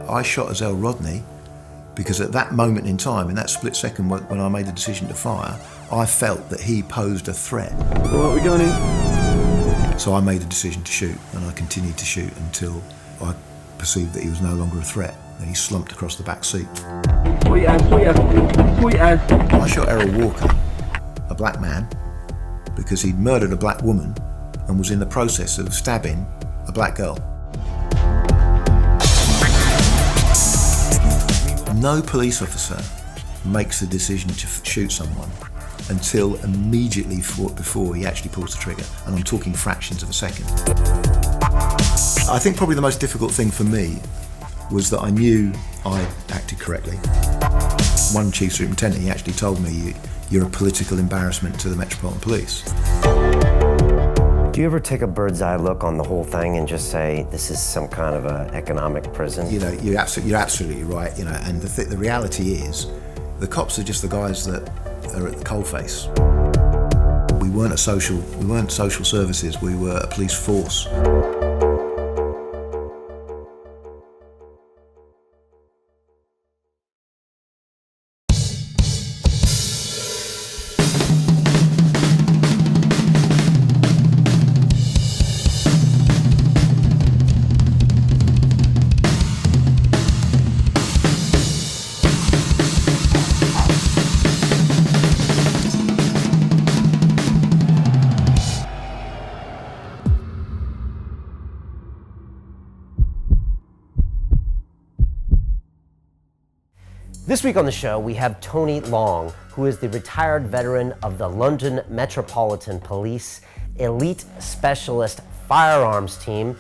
I shot Azelle Rodney because at that moment in time, in that split second when I made the decision to fire, I felt that he posed a threat. What we going in? So I made a decision to shoot, and I continued to shoot until I perceived that he was no longer a threat, and he slumped across the back seat. I shot Errol Walker, a black man, because he'd murdered a black woman and was in the process of stabbing a black girl. No police officer makes the decision to shoot someone until immediately before he actually pulls the trigger, and I'm talking fractions of a second. I think probably the most difficult thing for me was that I knew I acted correctly. One chief superintendent, he actually told me, "You're a political embarrassment to the Metropolitan Police." Do you ever take a bird's eye look on the whole thing and just say, this is some kind of an economic prison? You know, you're absolutely right, you know, and the reality is, the cops are just the guys that are at the coalface. We weren't social services, we were a police force. This week on the show, we have Tony Long, who is the retired veteran of the London Metropolitan Police Elite Specialist Firearms Team.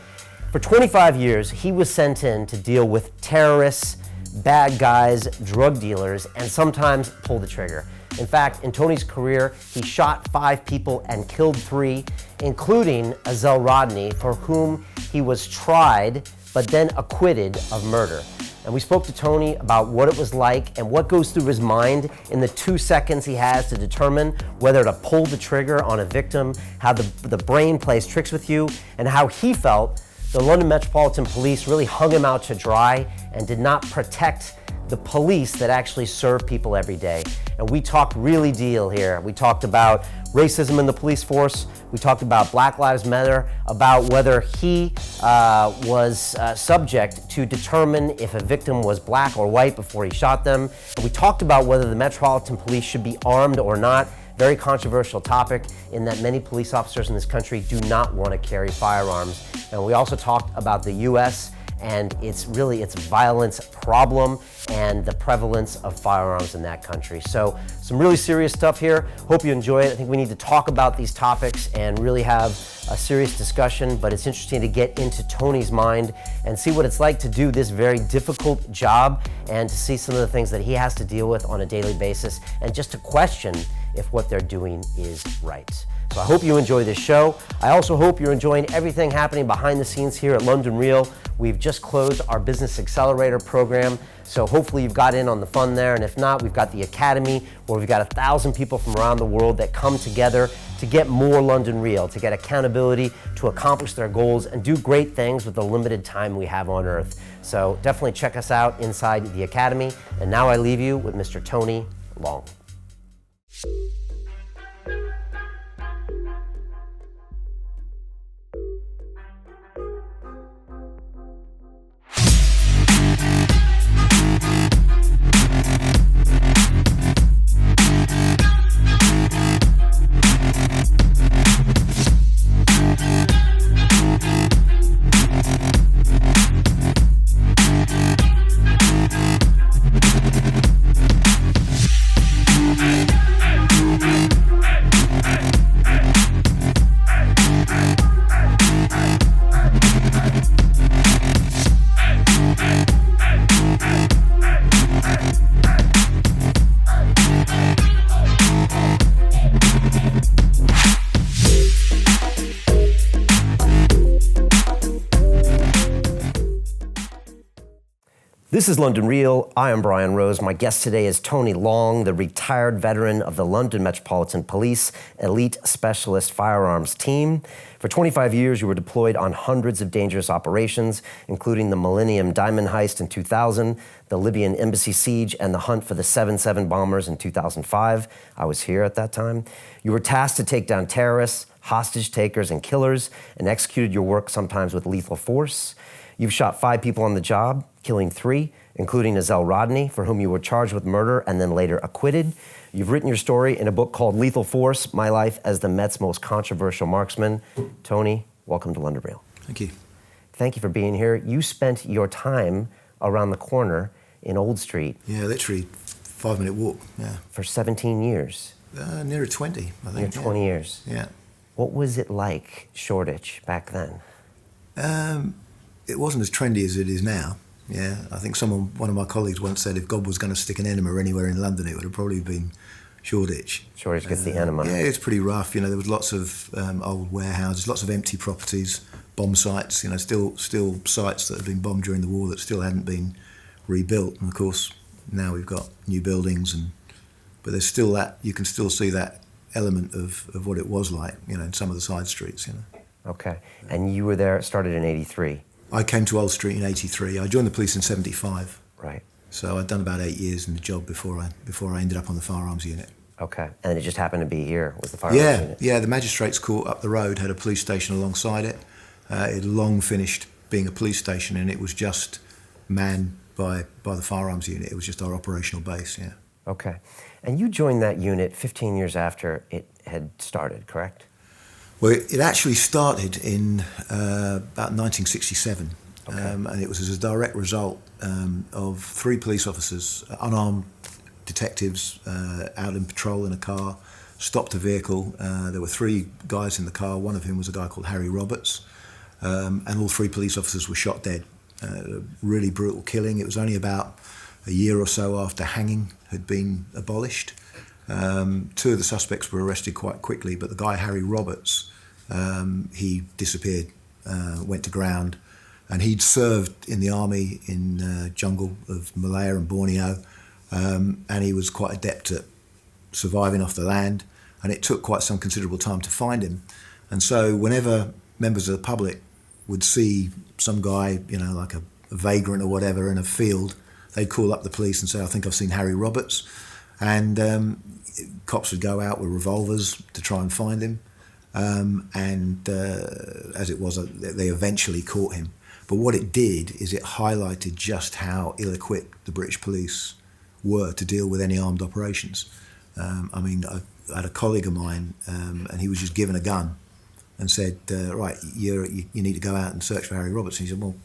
For 25 years, he was sent in to deal with terrorists, bad guys, drug dealers, and sometimes pull the trigger. In fact, in Tony's career, he shot 5 people and killed 3, including Azelle Rodney, for whom he was tried but then acquitted of murder. And we spoke to Tony about what it was like and what goes through his mind in the 2 seconds he has to determine whether to pull the trigger on a victim, how the brain plays tricks with you, and how he felt the London Metropolitan Police really hung him out to dry and did not protect the police that actually serve people every day. And we talked really deal here. We talked about racism in the police force. We talked about Black Lives Matter, about whether he was subject to determine if a victim was black or white before he shot them. And we talked about whether the Metropolitan Police should be armed or not. Very controversial topic in that many police officers in this country do not want to carry firearms. And we also talked about the US and its violence problem and the prevalence of firearms in that country. So some really serious stuff here. Hope you enjoy it. I think we need to talk about these topics and really have a serious discussion, but it's interesting to get into Tony's mind and see what it's like to do this very difficult job and to see some of the things that he has to deal with on a daily basis and just to question if what they're doing is right. So I hope you enjoy this show. I also hope you're enjoying everything happening behind the scenes here at London Real. We've just closed our Business Accelerator program, so hopefully you've got in on the fun there, and if not, we've got the Academy, where we've got 1,000 people from around the world that come together to get more London Real, to get accountability, to accomplish their goals, and do great things with the limited time we have on Earth. So definitely check us out inside the Academy, and now I leave you with Mr. Tony Long. This is London Real. I am Brian Rose. My guest today is Tony Long, the retired veteran of the London Metropolitan Police Elite Specialist Firearms Team. For 25 years, you were deployed on hundreds of dangerous operations, including the Millennium Diamond Heist in 2000, the Libyan Embassy Siege, and the hunt for the 7/7 bombers in 2005. I was here at that time. You were tasked to take down terrorists, hostage takers, and killers, and executed your work sometimes with lethal force. You've shot 5 people on the job, killing 3, including Azelle Rodney, for whom you were charged with murder and then later acquitted. You've written your story in a book called Lethal Force, My Life as the Met's Most Controversial Marksman. Tony, welcome to London Real. Thank you. Thank you for being here. You spent your time around the corner in Old Street. Yeah, literally 5-minute walk, yeah. For 17 years. Nearer 20, I think. Near 20 years. Yeah. What was it like, Shoreditch, back then? It wasn't as trendy as it is now. Yeah, I think one of my colleagues once said if God was going to stick an enema anywhere in London, it would have probably been Shoreditch. Shoreditch gets the enema. Yeah, it's pretty rough. You know, there was lots of old warehouses, lots of empty properties, bomb sites. You know, still sites that had been bombed during the war that still hadn't been rebuilt. And of course, now we've got new buildings, but there's still that. You can still see that element of what it was like. You know, in some of the side streets. You know. Okay, and you were there. Started in '83. I came to Old Street in '83. I joined the police in '75. Right. So I'd done about 8 years in the job before I ended up on the firearms unit. Okay. And it just happened to be here with the firearms unit? Yeah. The magistrates' court up the road had a police station alongside it. It had long finished being a police station, and it was just manned by the firearms unit. It was just our operational base, yeah. Okay. And you joined that unit 15 years after it had started, correct? Well, it actually started in about 1967, okay. And it was as a direct result of 3 police officers, unarmed detectives, out in patrol in a car, stopped a vehicle. There were 3 guys in the car, one of whom was a guy called Harry Roberts, and all 3 police officers were shot dead. Really brutal killing. It was only about a year or so after hanging had been abolished. 2 of the suspects were arrested quite quickly, but the guy, Harry Roberts, he disappeared, went to ground, and he'd served in the army in the jungle of Malaya and Borneo, and he was quite adept at surviving off the land, and it took quite some considerable time to find him. And so whenever members of the public would see some guy, you know, like a vagrant or whatever in a field, they'd call up the police and say, I think I've seen Harry Roberts. And cops would go out with revolvers to try and find him, as it was, they eventually caught him. But what it did is it highlighted just how ill-equipped the British police were to deal with any armed operations. I mean, I had a colleague of mine, and he was just given a gun and said, right, you need to go out and search for Harry Roberts. And he said, well,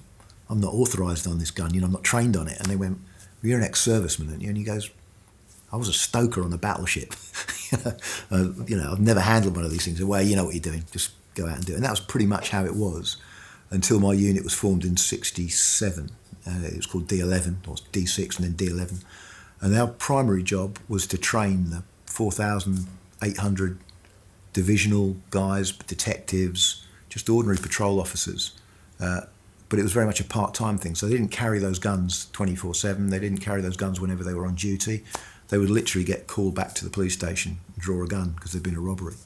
I'm not authorised on this gun, you know, I'm not trained on it. And they went, well, you're an ex-serviceman, aren't you? And he goes, I was a stoker on the battleship. You know, I've never handled one of these things. Well, you know what you're doing, just go out and do it. And that was pretty much how it was until my unit was formed in '67. It was called D11, or D6 and then D11. And our primary job was to train the 4,800 divisional guys, detectives, just ordinary patrol officers. But it was very much a part-time thing. So they didn't carry those guns 24/7. They didn't carry those guns whenever they were on duty. They would literally get called back to the police station, draw a gun because there'd been a robbery.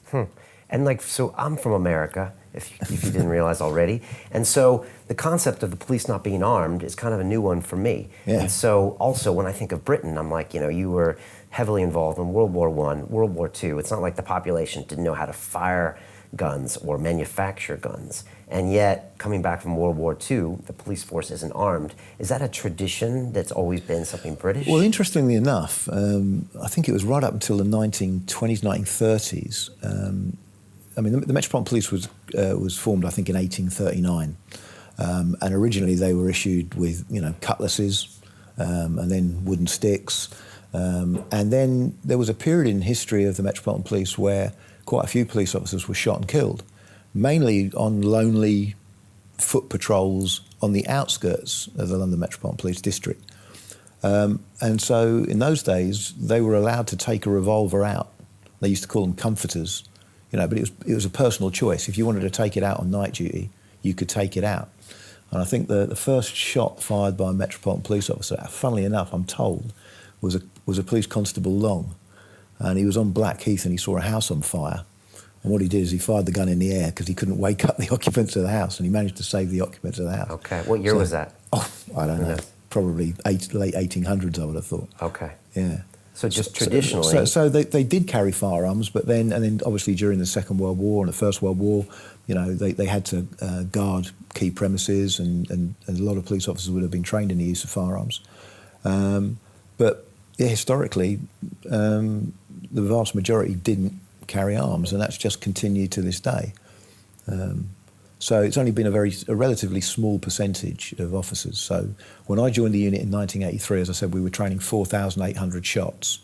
And like, so I'm from America, if you didn't realize already. And so the concept of the police not being armed is kind of a new one for me. Yeah. And so also when I think of Britain, I'm like, you know, you were heavily involved in World War I, World War II. It's not like the population didn't know how to fire guns or manufacture guns. And yet, coming back from World War II, the police force isn't armed. Is that a tradition that's always been something British? Well, interestingly enough, I think it was right up until the 1920s, 1930s. I mean, the Metropolitan Police was formed, I think, in 1839. And originally they were issued with, you know, cutlasses and then wooden sticks. And then there was a period in history of the Metropolitan Police where quite a few police officers were shot and killed, mainly on lonely foot patrols on the outskirts of the London Metropolitan Police District. And so in those days, they were allowed to take a revolver out. They used to call them comforters, you know, but it was a personal choice. If you wanted to take it out on night duty, you could take it out. And I think the first shot fired by a Metropolitan Police officer, funnily enough, I'm told, was a police constable Long. And he was on Blackheath and he saw a house on fire. And what he did is he fired the gun in the air because he couldn't wake up the occupants of the house, and he managed to save the occupants of the house. Okay. What year was that? Oh, I don't know. Probably late 1800s, I would have thought. Okay. Yeah. So just traditionally... So they did carry firearms, but then obviously during the Second World War and the First World War, you know, they had to guard key premises, and a lot of police officers would have been trained in the use of firearms. But yeah, historically, the vast majority didn't carry arms, and that's just continued to this day. So it's only been a relatively small percentage of officers. So when I joined the unit in 1983, as I said, we were training 4,800 shots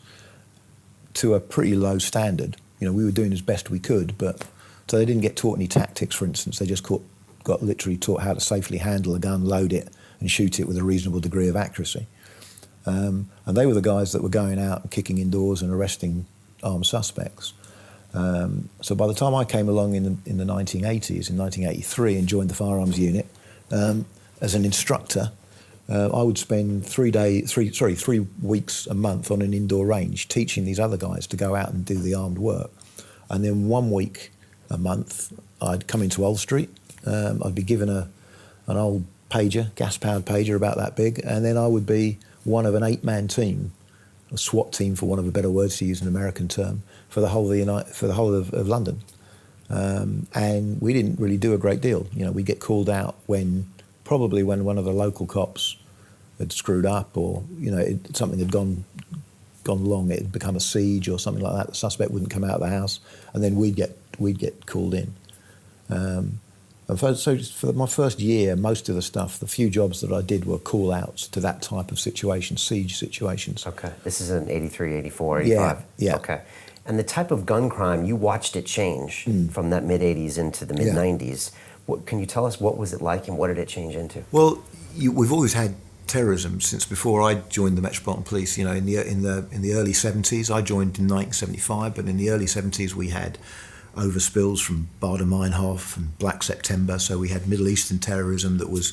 to a pretty low standard. You know, we were doing as best we could, but so they didn't get taught any tactics, for instance. They just got literally taught how to safely handle a gun, load it, and shoot it with a reasonable degree of accuracy. And they were the guys that were going out and kicking in doors and arresting armed suspects. So by the time I came along in the 1980s, in 1983, and joined the firearms unit as an instructor, I would spend 3 weeks a month on an indoor range teaching these other guys to go out and do the armed work. And then 1 week a month, I'd come into Old Street. I'd be given an old pager, gas-powered pager about that big, and then I would be one of an 8-man team, a SWAT team, for want of a better word, to use an American term, for the whole of London. And we didn't really do a great deal. You know, we'd get called out when one of the local cops had screwed up, or, you know, something had gone wrong. It had become a siege or something like that. The suspect wouldn't come out of the house, and then we'd get called in. And so for my first year, most of the few jobs that I did were call-outs to that type of situation, siege situations. Okay. This is in 83, 84, 85? Yeah. Okay. And the type of gun crime, you watched it change from that mid-'80s into the mid-'90s. Can you tell us what was it like and what did it change into? Well, we've always had terrorism since before I joined the Metropolitan Police. You know, in the early 70s, I joined in 1975, but in the early 70s we had overspills from Baader-Meinhof and Black September. So we had Middle Eastern terrorism that was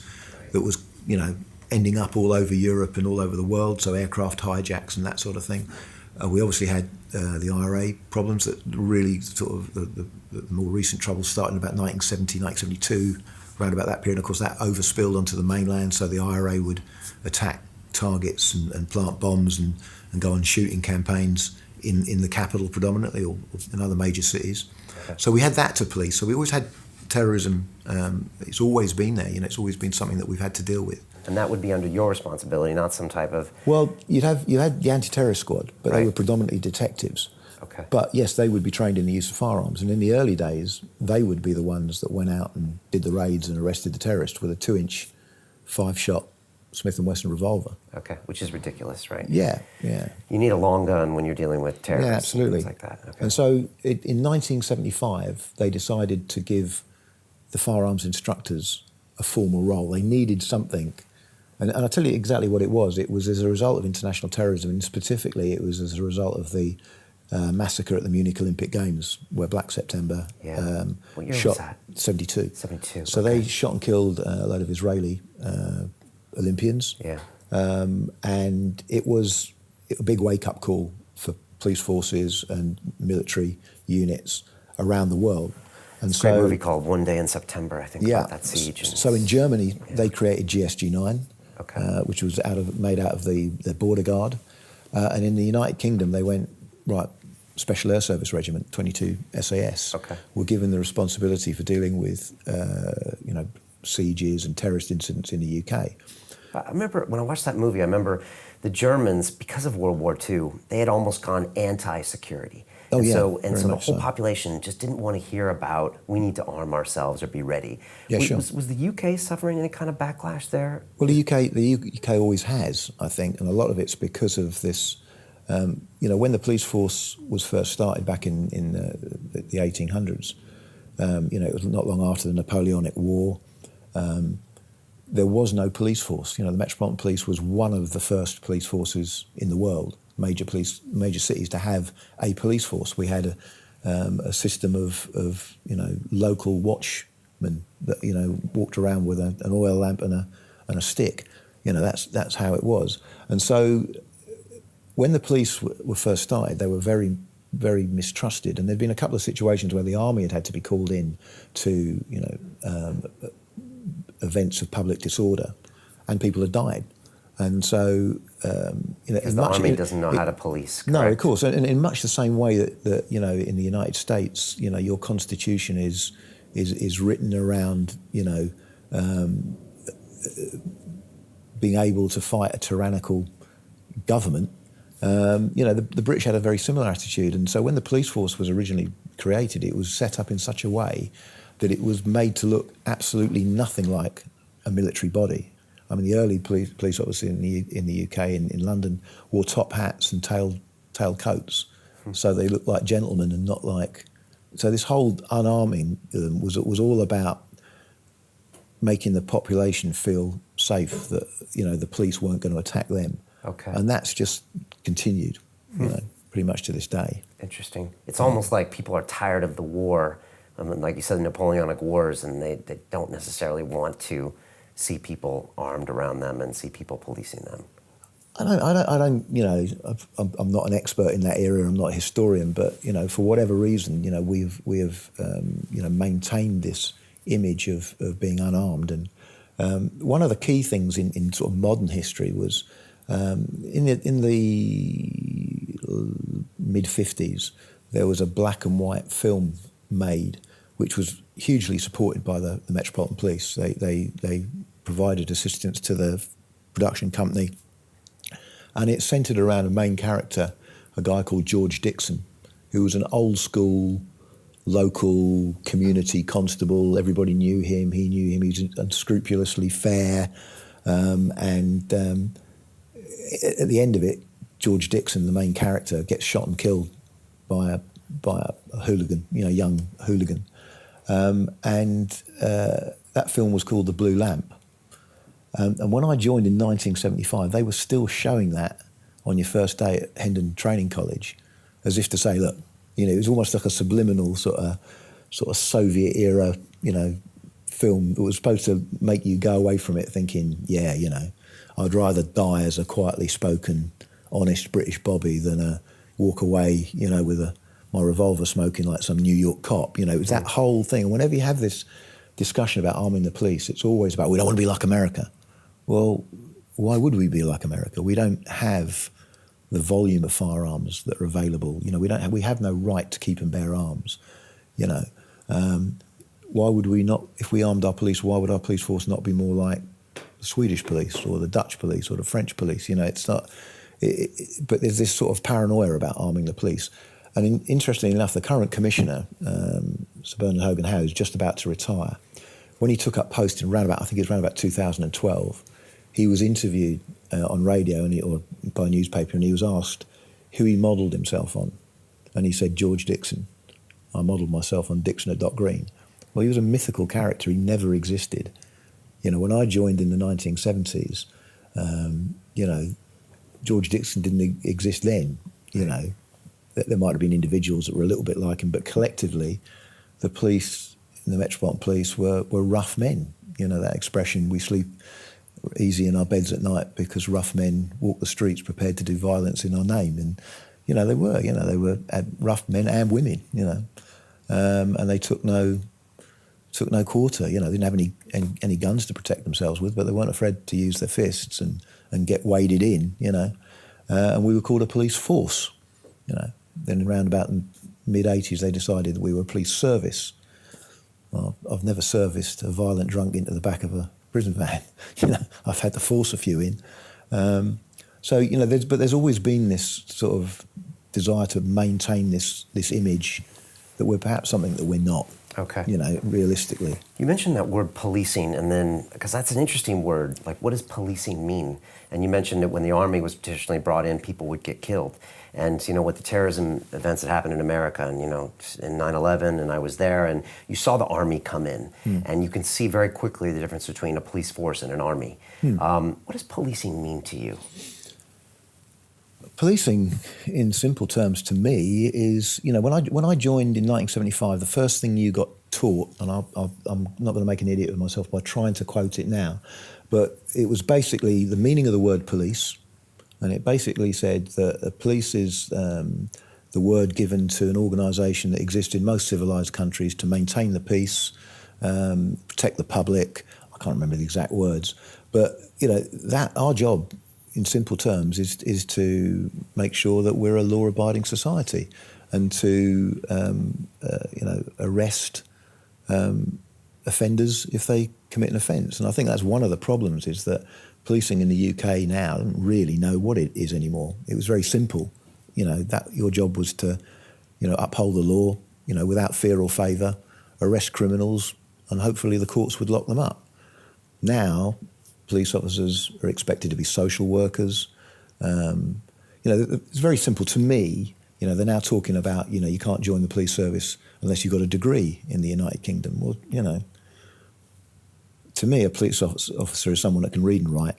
you know, ending up all over Europe and all over the world. So aircraft hijacks and that sort of thing. We obviously had the IRA problems that really sort of the more recent troubles started in about 1970, 1972, around about that period. Of course, that overspilled onto the mainland, so the IRA would attack targets and plant bombs and go on shooting campaigns in the capital predominantly, or in other major cities. Okay. So we had that to police. So we always had terrorism. It's always been there. You know, it's always been something that we've had to deal with. And that would be under your responsibility, not some type of... Well, you had the anti-terrorist squad, but they were predominantly detectives. Okay. But yes, they would be trained in the use of firearms. And in the early days, they would be the ones that went out and did the raids and arrested the terrorists with a 2-inch, 5-shot Smith & Wesson revolver. Okay, which is ridiculous, right? Yeah. You need a long gun when you're dealing with terrorists. Yeah, absolutely. Things like that. Okay. And so in 1975, they decided to give the firearms instructors a formal role. They needed something. And I'll tell you exactly what it was. It was as a result of international terrorism, and specifically it was as a result of the massacre at the Munich Olympic Games, where Black September what year shot was that? 72. 72. So they shot and killed a load of Israeli Olympians. Yeah. And it was a big wake-up call for police forces and military units around the world. And It's a great movie called One Day in September, I think, about that siege. So in Germany, they created GSG-9, which was made out of the border guard. And in the United Kingdom, they went, Special Air Service Regiment, 22 SAS, were given the responsibility for dealing with, sieges and terrorist incidents in the UK. I remember when I watched that movie, I remember the Germans, because of World War II, they had almost gone anti-security. So the whole population just didn't want to hear about, we need to arm ourselves or be ready. Yeah, sure. Was the UK suffering any kind of backlash there? Well, the UK always has, I think, and a lot of it's because of this. When the police force was first started back in the 1800s, it was not long after the Napoleonic War. There was no police force. You know, the Metropolitan Police was one of the first police forces in the world, major cities, to have a police force. We had a system of local watch policeman that, you know, walked around with an oil lamp and a stick. You know, that's how it was. And so when the police were first started, they were very, very mistrusted. And there'd been a couple of situations where the army had to be called in to, you know, events of public disorder, and people had died. And so, you know, because the army doesn't know how to police. Correct? No, of course, and in much the same way that you know, in the United States, you know, your constitution is written around, you know, being able to fight a tyrannical government. You know, the British had a very similar attitude, and so when the police force was originally created, it was set up in such a way that it was made to look absolutely nothing like a military body. I mean, the early police officers in the UK, in London, wore top hats and tail coats, so they looked like gentlemen and not like. So this whole unarming was all about making the population feel safe, that, you know, the police weren't going to attack them. Okay. And that's just continued, you know, pretty much to this day. Interesting. It's almost like people are tired of the war, like you said, Napoleonic Wars, and they don't necessarily want to see people armed around them and see people policing them. I don't. You know, I'm not an expert in that area. I'm not a historian, but, you know, for whatever reason, you know, we have you know, maintained this image of being unarmed. And one of the key things in sort of modern history was in the mid-50s, there was a black and white film made, which was hugely supported by the Metropolitan Police. They provided assistance to the production company, and it centred around a main character, a guy called George Dixon, who was an old school, local community constable. Everybody knew him, he knew him, he was unscrupulously fair, and at the end of it, George Dixon, the main character, gets shot and killed by a hooligan, you know, young hooligan. And that film was called The Blue Lamp. And when I joined in 1975, they were still showing that on your first day at Hendon Training College, as if to say, look, you know, it was almost like a subliminal sort of Soviet era, you know, film that was supposed to make you go away from it thinking, yeah, you know, I'd rather die as a quietly spoken, honest British Bobby than walk away, you know, with my revolver smoking like some New York cop. You know, it was that whole thing. And whenever you have this discussion about arming the police, it's always about, we don't want to be like America. Well, why would we be like America? We don't have the volume of firearms that are available. You know, we have no right to keep and bear arms. You know, why would we not? If we armed our police, why would our police force not be more like the Swedish police or the Dutch police or the French police? You know, it's not. But there's this sort of paranoia about arming the police. And interestingly enough, the current commissioner, Sir Bernard Hogan-Howe, is just about to retire. When he took up post in I think it was around about 2012, he was interviewed on radio or by a newspaper, and he was asked who he modelled himself on. And he said, George Dixon. I modelled myself on Dixon at Dock Green. Well, he was a mythical character. He never existed. You know, when I joined in the 1970s, you know, George Dixon didn't exist then. You know, there might have been individuals that were a little bit like him, but collectively, the police, the Metropolitan Police, were rough men. You know, that expression, we sleep easy in our beds at night because rough men walk the streets prepared to do violence in our name. And, you know, they were rough men and women, you know, and they took no quarter. You know, they didn't have any guns to protect themselves with, but they weren't afraid to use their fists and get waded in, you know. And we were called a police force, you know. Then around about the mid-80s, they decided that we were a police service. Well, I've never serviced a violent drunk into the back of a prison van. You know, I've had to force a few in. So, you know, there's always been this sort of desire to maintain this image that we're perhaps something that we're not. Okay. You know, realistically. You mentioned that word policing, and then, because that's an interesting word, like what does policing mean? And you mentioned that when the army was traditionally brought in, people would get killed. And, you know, with the terrorism events that happened in America, and, you know, in 9/11, and I was there, and you saw the army come in, and you can see very quickly the difference between a police force and an army. What does policing mean to you? Policing, in simple terms, to me, is, you know, when I joined in 1975, the first thing you got taught, and I'm not going to make an idiot of myself by trying to quote it now, but it was basically the meaning of the word police, and it basically said that a police is the word given to an organisation that exists in most civilised countries to maintain the peace, protect the public. I can't remember the exact words, but that our job, in simple terms, is to make sure that we're a law-abiding society, and to arrest offenders if they commit an offence. And I think that's one of the problems, is that policing in the UK now don't really know what it is anymore. It was very simple, that your job was to, uphold the law, without fear or favour, arrest criminals, and hopefully the courts would lock them up. Now, police officers are expected to be social workers. It's very simple to me. They're now talking about, you can't join the police service unless you've got a degree in the United Kingdom. Well, to me, a police officer is someone that can read and write,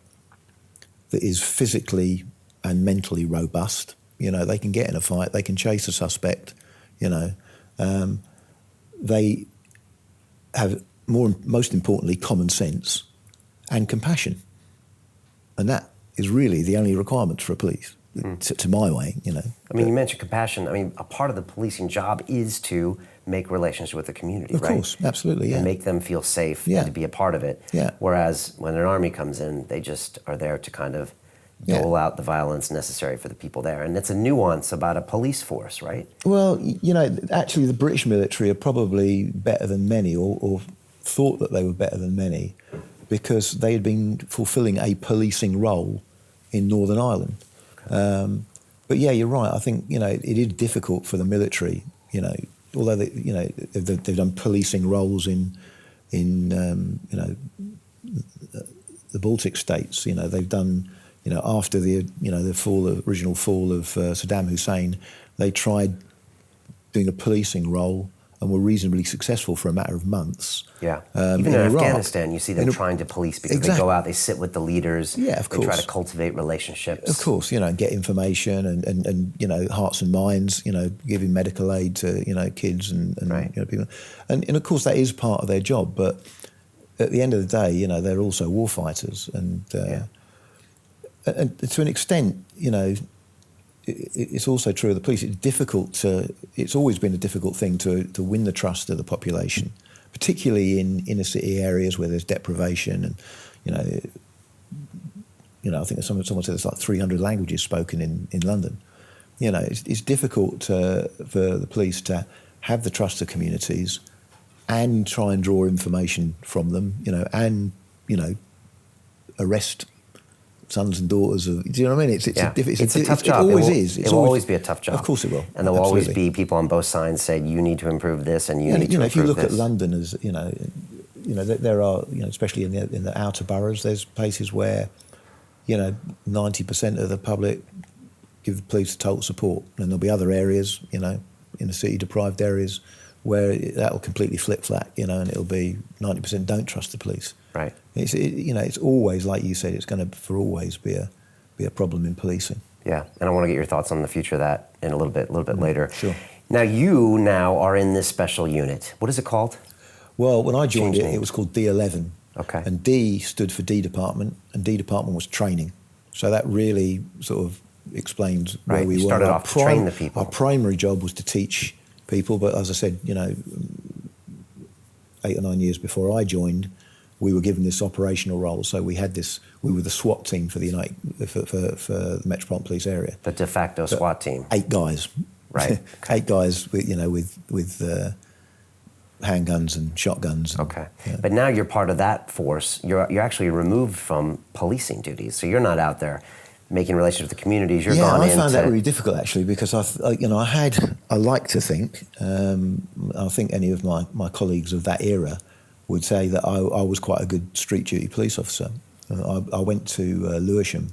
that is physically and mentally robust. They can get in a fight, they can chase a suspect, they have most importantly, common sense and compassion. And that is really the only requirement for a police, to my way, I mean, you mentioned compassion. I mean, a part of the policing job is to make relationships with the community, right? Of course, absolutely, yeah. And make them feel safe and to be a part of it. Yeah. Whereas when an army comes in, they just are there to kind of dole out the violence necessary for the people there. And it's a nuance about a police force, right? Well, actually the British military are probably better than many, or thought that they were better than many, because they had been fulfilling a policing role in Northern Ireland. Okay. But yeah, you're right. I think, it is difficult for the military, although they've done policing roles in the Baltic states. They've done, after the original fall of Saddam Hussein, they tried doing a policing role and were reasonably successful for a matter of months. Yeah. Even in Afghanistan, you see them trying to police because they go out, they sit with the leaders. Yeah, of course. They try to cultivate relationships. Of course, and get information and hearts and minds, giving medical aid to, kids and right. People. And of course, that is part of their job. But at the end of the day, they're also war fighters. And to an extent, it's also true of the police. It's always been a difficult thing to win the trust of the population, particularly in inner city areas where there's deprivation and, I think someone said there's like 300 languages spoken in London. It's difficult for the police to have the trust of communities and try and draw information from them, and, arrest sons and daughters of, do you know what I mean? It's a tough job. It will always always be a tough job. Of course it will. And there will always be people on both sides saying, you need to improve this and you need to improve this. If you look at London as, there are, especially in the outer boroughs, there's places where, 90% of the public give the police total support. And there'll be other areas, in the city deprived areas, where that'll completely flip-flap, and it'll be 90% don't trust the police. Right. It's always, like you said, it's going to for always be a problem in policing. Yeah, and I want to get your thoughts on the future of that in a little bit later. Sure. Now you are in this special unit. What is it called? Well, when I joined it was called D11. Okay. And D stood for D department, and D department was training. So that really sort of explains where we were. You started off to train the people. Our primary job was to teach people, but as I said, 8 or 9 years before I joined, we were given this operational role. So we were the SWAT team for the for the Metropolitan Police area. The de facto SWAT team. 8 guys. Right. Okay. 8 guys with handguns and shotguns. Okay. But now you're part of that force. You're actually removed from policing duties. So you're not out there making relations with the communities. You're gone in. I found that really difficult actually, because I like to think, I think any of my colleagues of that era would say that I was quite a good street duty police officer. I went to Lewisham,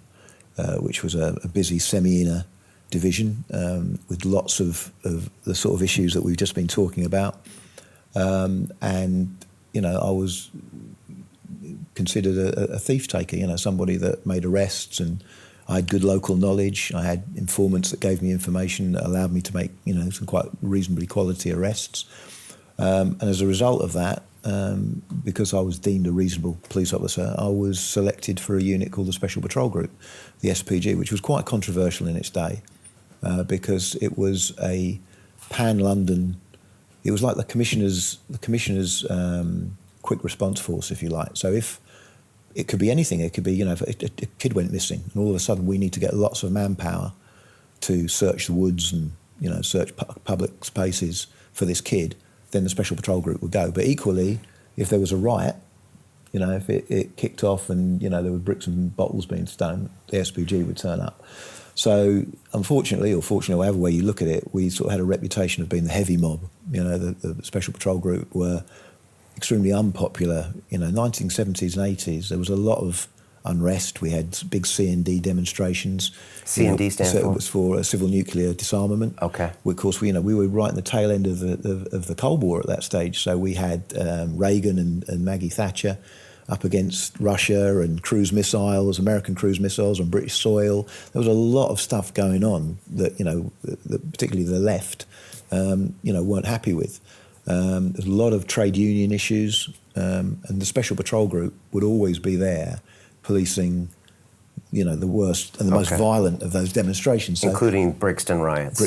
which was a busy semi-inner division with lots of the sort of issues that we've just been talking about. And, I was considered a thief taker, somebody that made arrests, and I had good local knowledge. I had informants that gave me information that allowed me to make, some quite reasonably quality arrests. And as a result of that, because I was deemed a reasonable police officer, I was selected for a unit called the Special Patrol Group, the SPG, which was quite controversial in its day because it was a pan-London. It was like the commissioner's quick response force, if you like. So if it could be anything, it could be, if a kid went missing, and all of a sudden we need to get lots of manpower to search the woods and search public spaces for this kid, then the Special Patrol Group would go. But equally, if there was a riot, if it kicked off and there were bricks and bottles being thrown, the SPG would turn up. So unfortunately, or fortunately, however way you look at it, we sort of had a reputation of being the heavy mob. The Special Patrol Group were extremely unpopular. 1970s and 80s, there was a lot of unrest. We had big C&D demonstrations. C&D stands for? It was for civil nuclear disarmament. Okay. Of course, we were right in the tail end of the Cold War at that stage. So we had Reagan and Maggie Thatcher up against Russia and cruise missiles, American cruise missiles on British soil. There was a lot of stuff going on that that particularly the left, weren't happy with. There's a lot of trade union issues, and the Special Patrol Group would always be there, policing, the worst and the most violent of those demonstrations. Including Brixton riots.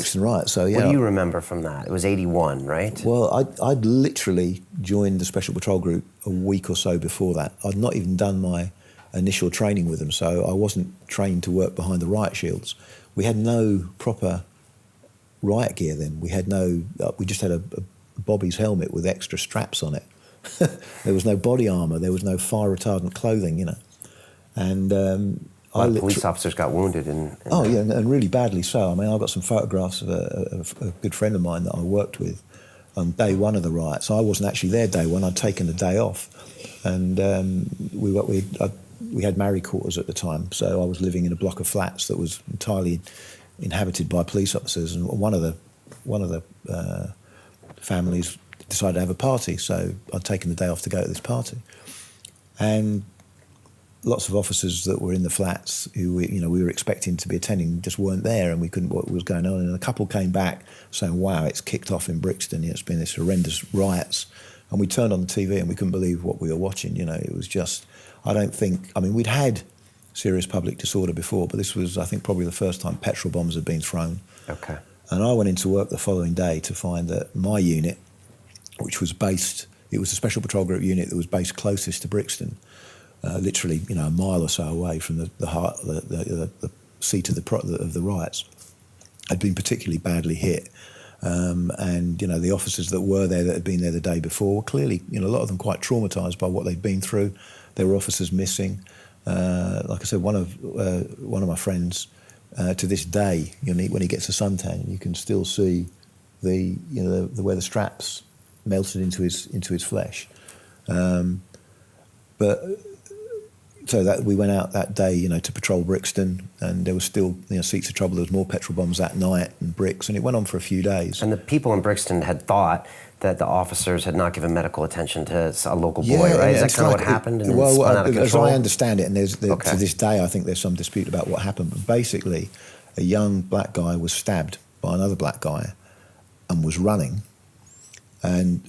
So yeah. What do you remember from that? It was 81, right? Well, I'd literally joined the Special Patrol Group a week or so before that. I'd not even done my initial training with them, so I wasn't trained to work behind the riot shields. We had no proper riot gear then. We just had a Bobby's helmet with extra straps on it. There was no body armour, there was no fire retardant clothing, And police officers got wounded and really badly so. I mean, I've got some photographs of a good friend of mine that I worked with on day one of the riots. I wasn't actually there day one. I'd taken the day off, and we had married quarters at the time. So I was living in a block of flats that was entirely inhabited by police officers, and one of the families decided to have a party. So I'd taken the day off to go to this party, and lots of officers that were in the flats who we were expecting to be attending just weren't there, and we couldn't what was going on. And a couple came back saying, "Wow, it's kicked off in Brixton. It's been this horrendous riots." And we turned on the TV and we couldn't believe what we were watching. It was just, we'd had serious public disorder before, but this was, I think, probably the first time petrol bombs had been thrown. Okay. And I went into work the following day to find that my unit, which was based, it was a Special Patrol Group unit that was based closest to Brixton, literally, a mile or so away from the seat of the riots, had been particularly badly hit. And the officers that were there that had been there the day before, clearly, a lot of them quite traumatised by what they'd been through. There were officers missing. Like I said, one of my friends, to this day, when he gets a suntan, you can still see the where the straps melted into his flesh. But so that we went out that day, to patrol Brixton, and there was still seats of trouble. There was more petrol bombs that night and bricks, and it went on for a few days. And the people in Brixton had thought that the officers had not given medical attention to a local boy, right? Is that kind of what happened? And as I understand it, and to this day, I think there's some dispute about what happened. But basically, a young black guy was stabbed by another black guy and was running, and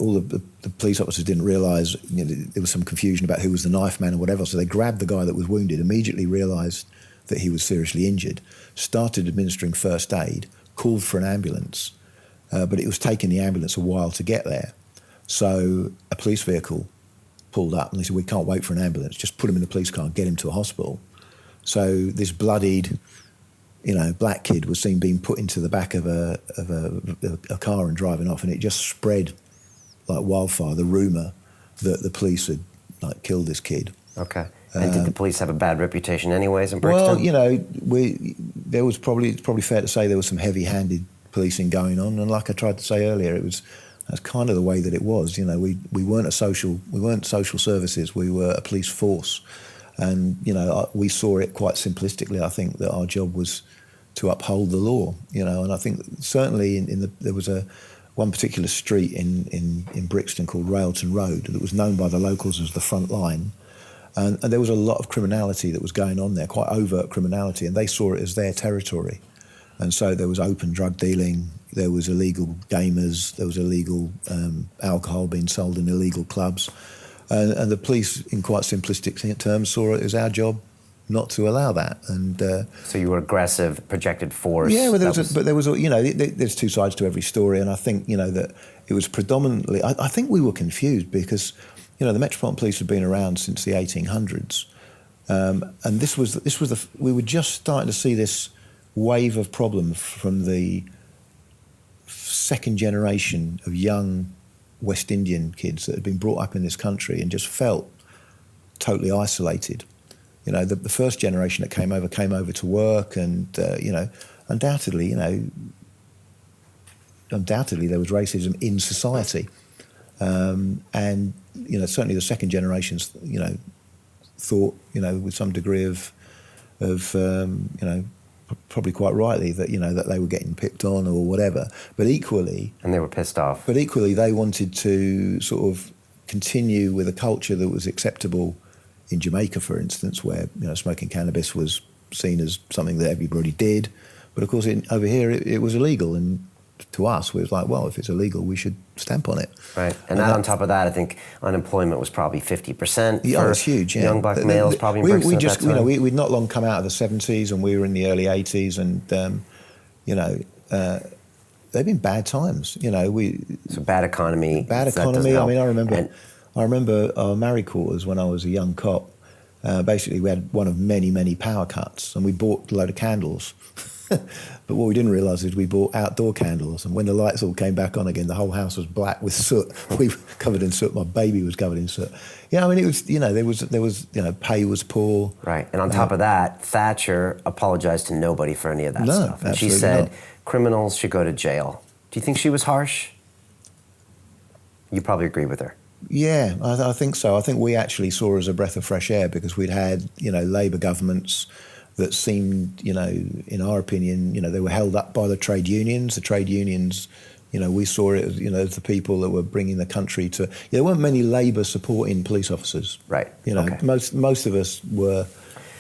all the police officers didn't realise, there was some confusion about who was the knife man or whatever, so they grabbed the guy that was wounded, immediately realised that he was seriously injured, started administering first aid, called for an ambulance, but it was taking the ambulance a while to get there. So a police vehicle pulled up and they said, "We can't wait for an ambulance, just put him in the police car and get him to a hospital." So this bloodied, black kid was seen being put into the back of a car and driving off, and it just spread like wildfire, the rumour that the police had killed this kid. Okay. And did the police have a bad reputation anyways in Brixton? Well, it's probably fair to say there was some heavy-handed policing going on, and like I tried to say earlier, that's kind of the way that it was. We weren't social services, we were a police force, and we saw it quite simplistically. I think that our job was to uphold the law, and I think certainly there was one particular street in Brixton called Railton Road that was known by the locals as the front line. And there was a lot of criminality that was going on there, quite overt criminality, and they saw it as their territory. And so there was open drug dealing, there was illegal gamers, there was illegal alcohol being sold in illegal clubs. And the police, in quite simplistic terms, saw it as our job not to allow that. And so you were aggressive, projected force. Yeah, well, there was, you know, there's two sides to every story, and I think, you know, that it was predominantly. I think we were confused because, you know, the Metropolitan Police had been around since the 1800s, and we were just starting to see this wave of problems from the second generation of young West Indian kids that had been brought up in this country and just felt totally isolated. You know, the first generation that came over to work, and you know, undoubtedly there was racism in society, and you know, certainly the second generations, you know, thought, you know, with some degree of you know, probably quite rightly, that, you know, that they were getting picked on or whatever, but equally, and they were pissed off. But equally, they wanted to sort of continue with a culture that was acceptable. In Jamaica, for instance, where, you know, smoking cannabis was seen as something that everybody did, but of course over here it was illegal, and to us it was like, well, if it's illegal, we should stamp on it. Right, and on top of that, I think unemployment was probably 50%. Yeah, it was huge. Yeah. Young black males probably in Brixton at that time. You know, we'd not long come out of the 70s, and we were in the early 80s, and you know. They've been bad times, you know. So bad economy. Bad economy. I mean, I remember our married quarters when I was a young cop. Basically, we had one of many power cuts, and we bought a load of candles. But what we didn't realise is we bought outdoor candles, and when the lights all came back on again, the whole house was black with soot. We were covered in soot. My baby was covered in soot. Yeah, I mean, it was, you know, there was, you know, pay was poor. Right, and on top of that, Thatcher apologised to nobody for any of that stuff. And she absolutely said not. Criminals should go to jail. Do you think she was harsh? You probably agree with her. Yeah, I think so. I think we actually saw her as a breath of fresh air because we'd had, you know, Labour governments that seemed, you know, in our opinion, you know, they were held up by the trade unions. The trade unions, you know, we saw it as, you know, as the people that were bringing the country to. There weren't many Labour supporting police officers. Right. You know, okay. most of us were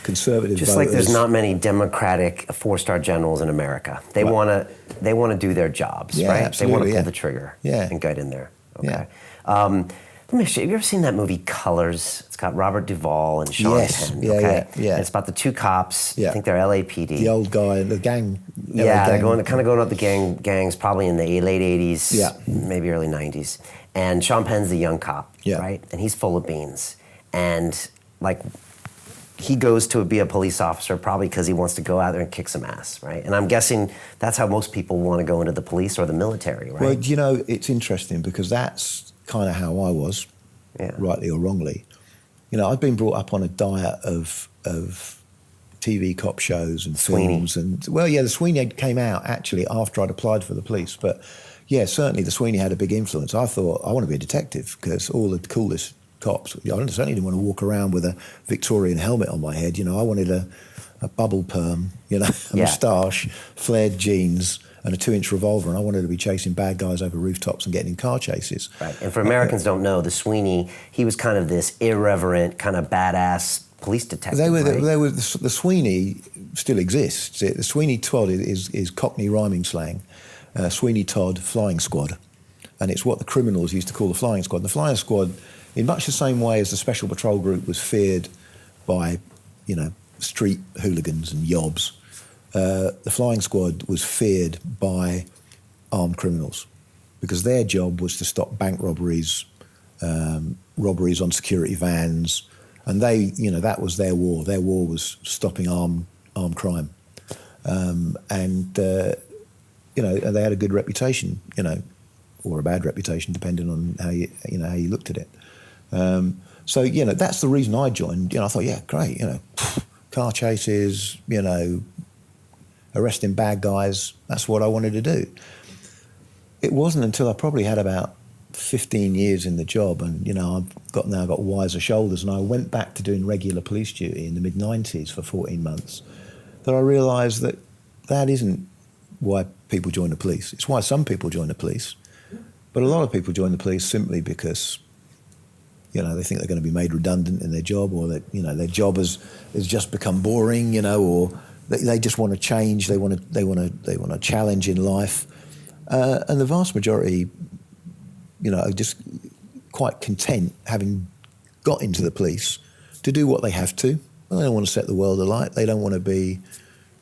conservative Just voters. like there's not many Democratic four-star generals in America. They want to do their jobs, Yeah, right? absolutely, they want to pull the trigger and get in there. Okay. Yeah. Let me ask you, have you ever seen that movie Colors? It's got Robert Duvall and Sean Penn. Yeah, okay? yeah. And it's about the two cops. Yeah. I think they're LAPD. The old guy, the gang. Yeah, they're kind of going up the gangs probably in the late 80s, Yeah. maybe early 90s. And Sean Penn's the young cop, right? And he's full of beans. And like, he goes to be a police officer probably because he wants to go out there and kick some ass, right? And I'm guessing that's how most people want to go into the police or the military, right? Well, you know, it's interesting because that's kind of how I was, rightly or wrongly. You know, I'd been brought up on a diet of TV cop shows and films. Sweeney. And, well, yeah, the Sweeney came out actually after I'd applied for the police. But, yeah, certainly the Sweeney had a big influence. I thought, I want to be a detective because all the coolest cops, I certainly didn't want to walk around with a Victorian helmet on my head. You know, I wanted a bubble perm, you know, a moustache, flared jeans, and a 2-inch revolver, and I wanted to be chasing bad guys over rooftops and getting in car chases. Right. And for Americans don't know, the Sweeney, he was kind of this irreverent, kind of badass police detective. The Sweeney still exists. The Sweeney Todd is Cockney rhyming slang. Sweeney Todd, flying squad, and it's what the criminals used to call the flying squad. The flying squad, in much the same way as the special patrol group was feared by, you know, street hooligans and yobs, the flying squad was feared by armed criminals because their job was to stop bank robberies, robberies on security vans, and they, you know, that was their war. Their war was stopping armed crime, and you know, they had a good reputation, you know, or a bad reputation depending on how you looked at it. So, you know, that's the reason I joined. You know, I thought, yeah, great, you know, car chases, you know, arresting bad guys, that's what I wanted to do. It wasn't until I probably had about 15 years in the job and, you know, I've now got wiser shoulders, and I went back to doing regular police duty in the mid-90s for 14 months, that I realised that that isn't why people join the police. It's why some people join the police, but a lot of people join the police simply because, you know, they think they're going to be made redundant in their job, or that, you know, their job has just become boring, you know, or They just want to change. They want to challenge in life, and the vast majority, are just quite content having got into the police to do what they have to. Well, they don't want to set the world alight. They don't want to be,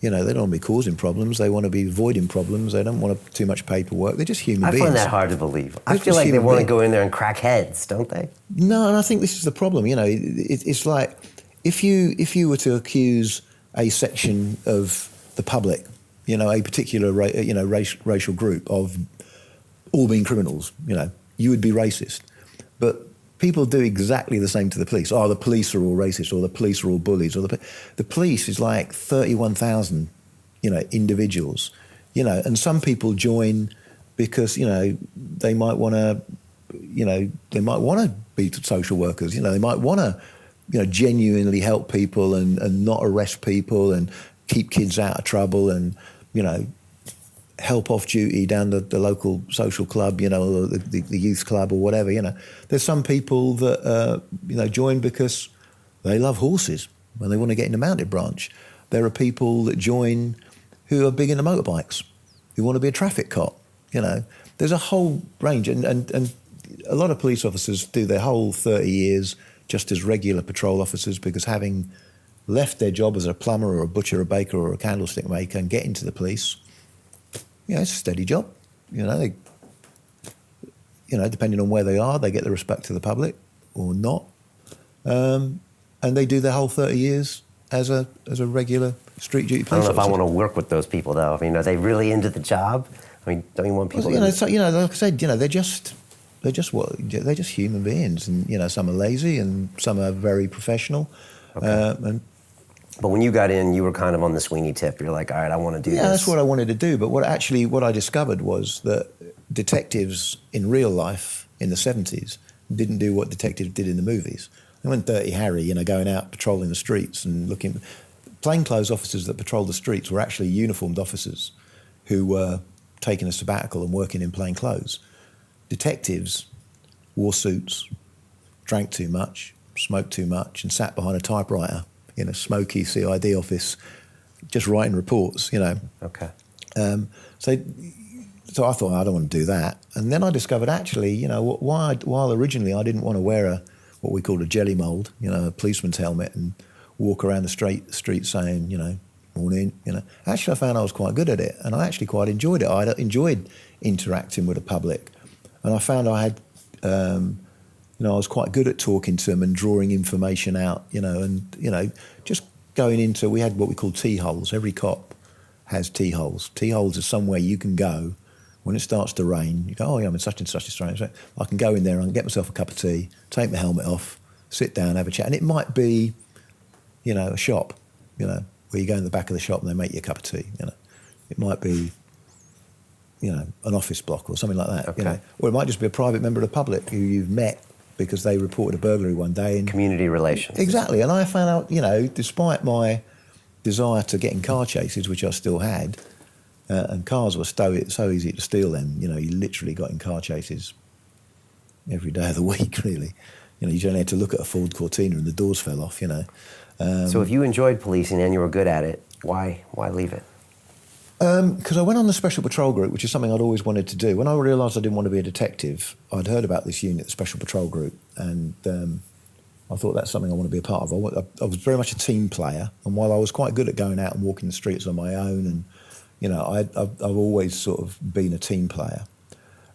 they don't want to be causing problems. They want to be avoiding problems. They don't want too much paperwork. They're just human beings. I find that hard to believe. I feel like they want to go in there and crack heads, don't they? No, and I think this is the problem. It's like if you were to accuse a section of the public, a particular racial group of all being criminals, you would be racist. But people do exactly the same to the police. Oh, the police are all racist, or the police are all bullies, or the police is like 31,000, individuals, and some people join because they might want to be social workers. They might want to genuinely help people and not arrest people and keep kids out of trouble and help off duty down the local social club, or the youth club or whatever, There's some people that, join because they love horses and they want to get into mounted branch. There are people that join who are big into motorbikes, who want to be a traffic cop, There's a whole range. And a lot of police officers do their whole 30 years just as regular patrol officers because having left their job as a plumber or a butcher, a baker or a candlestick maker and get into the police, it's a steady job. Depending on where they are, they get the respect of the public or not. And they do their whole 30 years as a regular street duty police officer. I don't know if I want to work with those people, though. I mean, are they really into the job? I mean, don't you want people like I said, they're just human beings. And, some are lazy and some are very professional. Okay. But when you got in, you were kind of on the Sweeney tip. You're like, all right, I want to do this. Yeah, that's what I wanted to do. But what I discovered was that detectives in real life in the 70s didn't do what detectives did in the movies. They weren't Dirty Harry, going out patrolling the streets and looking. Plainclothes officers that patrolled the streets were actually uniformed officers who were taking a sabbatical and working in plain clothes. Detectives wore suits, drank too much, smoked too much, and sat behind a typewriter in a smoky CID office, just writing reports, Okay. So I thought, I don't want to do that. And then I discovered actually, while originally I didn't want to wear what we called a jelly mould, a policeman's helmet and walk around the street saying, morning, Actually, I found I was quite good at it, and I actually quite enjoyed it. I enjoyed interacting with the public, and I found I had, I was quite good at talking to them and drawing information out, just going into, we had what we call T-holes. Every cop has T-holes. T-holes are somewhere you can go when it starts to rain. You go, oh yeah, I'm in such and such a strange. I can go in there and get myself a cup of tea, take my helmet off, sit down, have a chat. And it might be, a shop, where you go in the back of the shop and they make you a cup of tea, It might be, an office block or something like that, Okay. Or it might just be a private member of the public who you've met because they reported a burglary one day. And community relations. Exactly. And I found out, despite my desire to get in car chases, which I still had, and cars were so easy to steal then, you literally got in car chases every day of the week, really. You only had to look at a Ford Cortina and the doors fell off, So if you enjoyed policing and you were good at it, why leave it? Because I went on the Special Patrol Group, which is something I'd always wanted to do. When I realised I didn't want to be a detective, I'd heard about this unit, the Special Patrol Group, and I thought that's something I want to be a part of. I was very much a team player, and while I was quite good at going out and walking the streets on my own, and I've always sort of been a team player,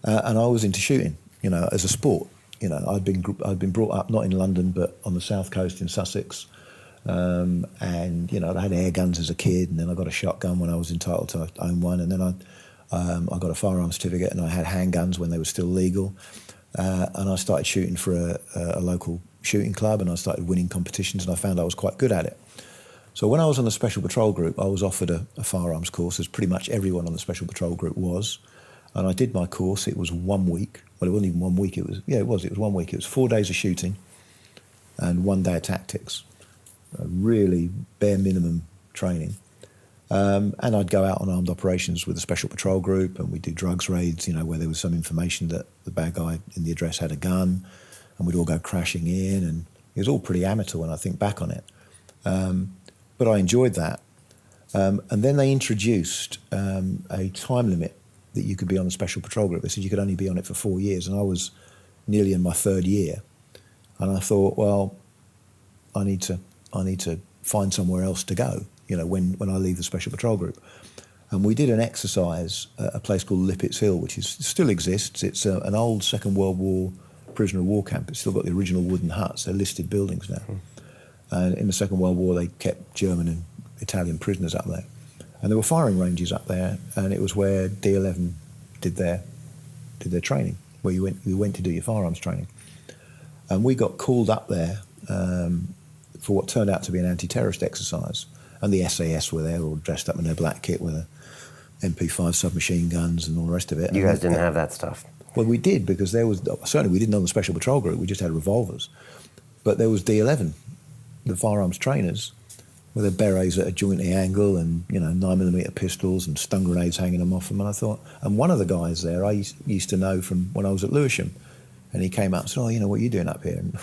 and I was into shooting, as a sport. I'd been brought up not in London but on the south coast in Sussex. And I had air guns as a kid, and then I got a shotgun when I was entitled to own one, and then I got a firearms certificate, and I had handguns when they were still legal, and I started shooting for a local shooting club, and I started winning competitions, and I found I was quite good at it. So when I was on the Special Patrol Group, I was offered a firearms course, as pretty much everyone on the Special Patrol Group was, and I did my course. It was 1 week. Well, it wasn't even 1 week. It was 1 week. It was 4 days of shooting and 1 day of tactics. Really bare minimum training. And I'd go out on armed operations with the Special Patrol Group, and we'd do drugs raids, where there was some information that the bad guy in the address had a gun, and we'd all go crashing in, and it was all pretty amateur when I think back on it. But I enjoyed that. And then they introduced a time limit that you could be on a special patrol group. They said you could only be on it for 4 years, and I was nearly in my third year. And I thought, well, I need to find somewhere else to go, when I leave the special patrol group. And we did an exercise at a place called Lippett's Hill, which still exists. It's an old Second World War prisoner of war camp. It's still got the original wooden huts. They're listed buildings now. And in the Second World War, they kept German and Italian prisoners up there. And there were firing ranges up there, and it was where D11 did their training, where you went to do your firearms training. And we got called up there for what turned out to be an anti-terrorist exercise. And the SAS were there, all dressed up in their black kit with MP5 submachine guns and all the rest of it. You guys didn't have that stuff? Well, we did, because certainly we didn't on the special patrol group, we just had revolvers. But there was D11, the firearms trainers, with their berets at a jointy angle and, 9mm pistols and stun grenades hanging them off them. And I thought, and one of the guys there I used to know from when I was at Lewisham. And he came up and said, what are you doing up here? And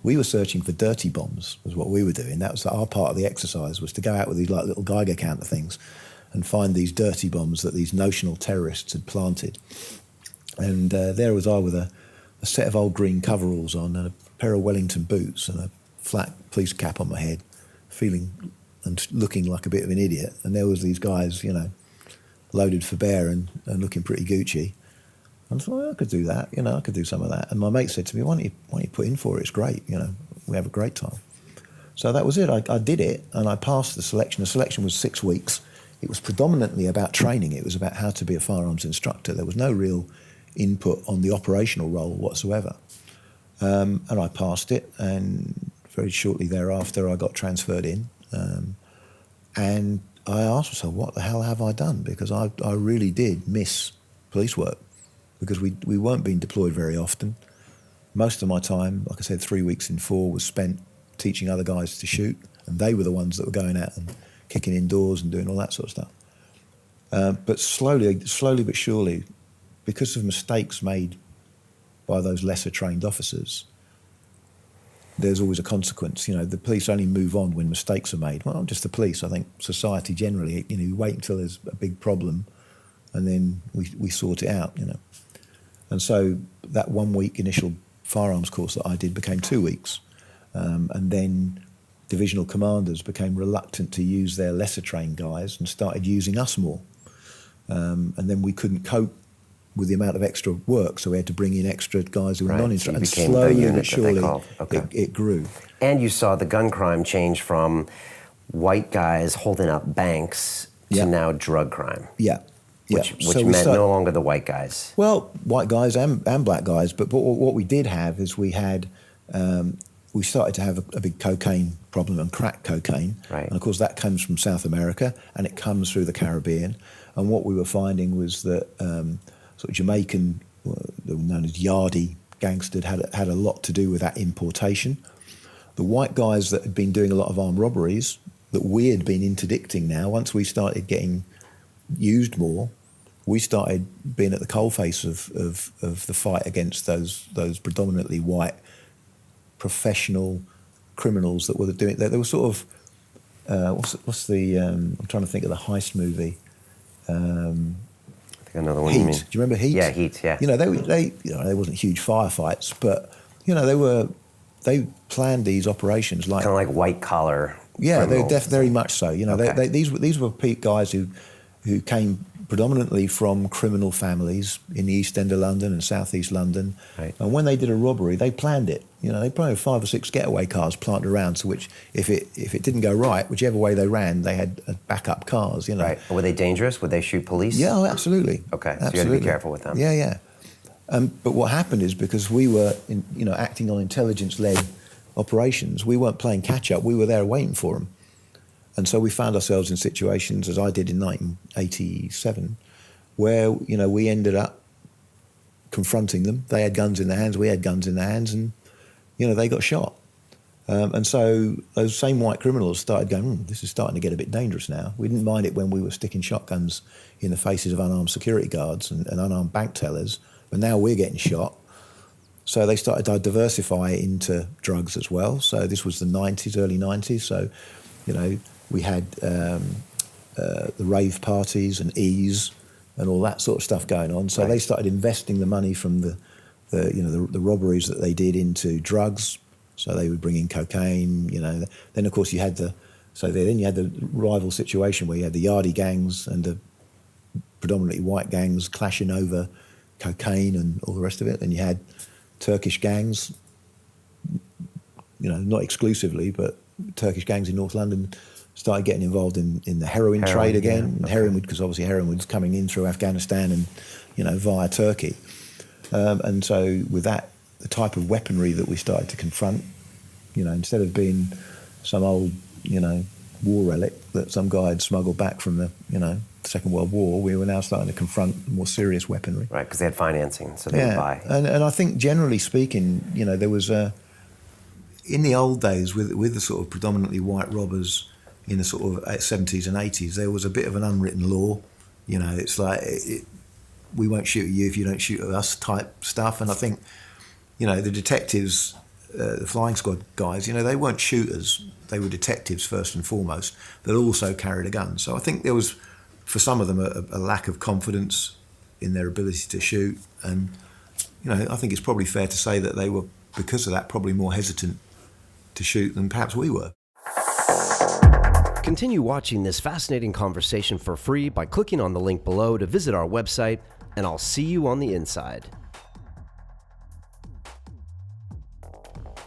we were searching for dirty bombs, was what we were doing. That was our part of the exercise, was to go out with these little Geiger counter things and find these dirty bombs that these notional terrorists had planted. And there was I with a set of old green coveralls on and a pair of Wellington boots and a flat police cap on my head, feeling and looking like a bit of an idiot. And there was these guys, loaded for bear and looking pretty Gucci. And I thought, I could do that, I could do some of that. And my mate said to me, why don't you put in for it? It's great, we have a great time. So that was it. I did it, and I passed the selection. The selection was 6 weeks. It was predominantly about training. It was about how to be a firearms instructor. There was no real input on the operational role whatsoever. And I passed it, and very shortly thereafter I got transferred in. And I asked myself, what the hell have I done? Because I really did miss police work, because we weren't being deployed very often. Most of my time, like I said, 3 weeks in 4, was spent teaching other guys to shoot, and they were the ones that were going out and kicking indoors and doing all that sort of stuff. But slowly but surely, because of mistakes made by those lesser trained officers, there's always a consequence. The police only move on when mistakes are made. Well, not just the police, I think society generally, you wait until there's a big problem and then we sort it out, And so that 1 week initial firearms course that I did became 2 weeks. And then divisional commanders became reluctant to use their lesser trained guys and started using us more. And then we couldn't cope with the amount of extra work, so we had to bring in extra guys who were non-instructors. So you became the unit that they called. It grew. And you saw the gun crime change from white guys holding up banks to now drug crime. Yeah. Which meant no longer the white guys. Well, white guys and black guys, but what we did have is we started to have a big cocaine problem and crack cocaine. Right. And of course that comes from South America and it comes through the Caribbean. And what we were finding was that sort of Jamaican, known as Yardie gangsters, had a lot to do with that importation. The white guys that had been doing a lot of armed robberies that we had been interdicting now, once we started getting used more, we started being at the coalface of the fight against those predominantly white professional criminals that were doing. They were sort of what's the I'm trying to think of the heist movie. I think another one. Heat. You mean. Do you remember Heat? Yeah, Heat. Yeah. They wasn't huge firefights, but they planned these operations like kind of like white collar. Yeah, criminals. they're very much so. Okay. These were guys who came predominantly from criminal families in the East End of London and South East London. Right. And when they did a robbery, they planned it. They probably had 5 or 6 getaway cars planted around, to which if it didn't go right, whichever way they ran, they had backup cars. Right. Were they dangerous? Would they shoot police? Yeah, absolutely. Okay. So absolutely. you had to be careful with them. Yeah. But what happened is, because we were acting on intelligence-led operations, we weren't playing catch-up. We were there waiting for them. And so we found ourselves in situations, as I did in 1987, where, we ended up confronting them. They had guns in their hands, we had guns in their hands, and, they got shot. And so those same white criminals started going, this is starting to get a bit dangerous now. We didn't mind it when we were sticking shotguns in the faces of unarmed security guards and unarmed bank tellers, but now we're getting shot. So they started to diversify into drugs as well. So this was the 90s, early 90s. So, we had the rave parties and ease and all that sort of stuff going on. So they started investing the money from the robberies that they did into drugs. So they would bring in cocaine, Then of course you had the rival situation where you had the Yardie gangs and the predominantly white gangs clashing over cocaine and all the rest of it. Then you had Turkish gangs, not exclusively, but Turkish gangs in North London started getting involved in the heroin trade again. Yeah. Heroin, because obviously heroin was coming in through Afghanistan and, via Turkey. And so with that, the type of weaponry that we started to confront, instead of being some old, war relic that some guy had smuggled back from the, Second World War, we were now starting to confront more serious weaponry. Right, because they had financing, so they would buy. And I think generally speaking, there was in the old days with the sort of predominantly white robbers in the sort of 70s and 80s, there was a bit of an unwritten law. It's like, we won't shoot at you if you don't shoot at us type stuff. And I think, the detectives, the flying squad guys, they weren't shooters. They were detectives first and foremost that also carried a gun. So I think there was, for some of them, a lack of confidence in their ability to shoot. And, I think it's probably fair to say that they were, because of that, probably more hesitant to shoot than perhaps we were. Continue watching this fascinating conversation for free by clicking on the link below to visit our website, and I'll see you on the inside.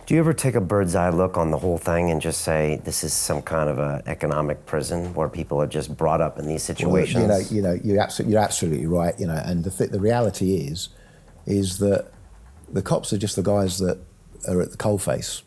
Do you ever take a bird's eye look on the whole thing and just say, this is some kind of an economic prison where people are just brought up in these situations? Well, you're absolutely right. And the reality is that the cops are just the guys that are at the coalface.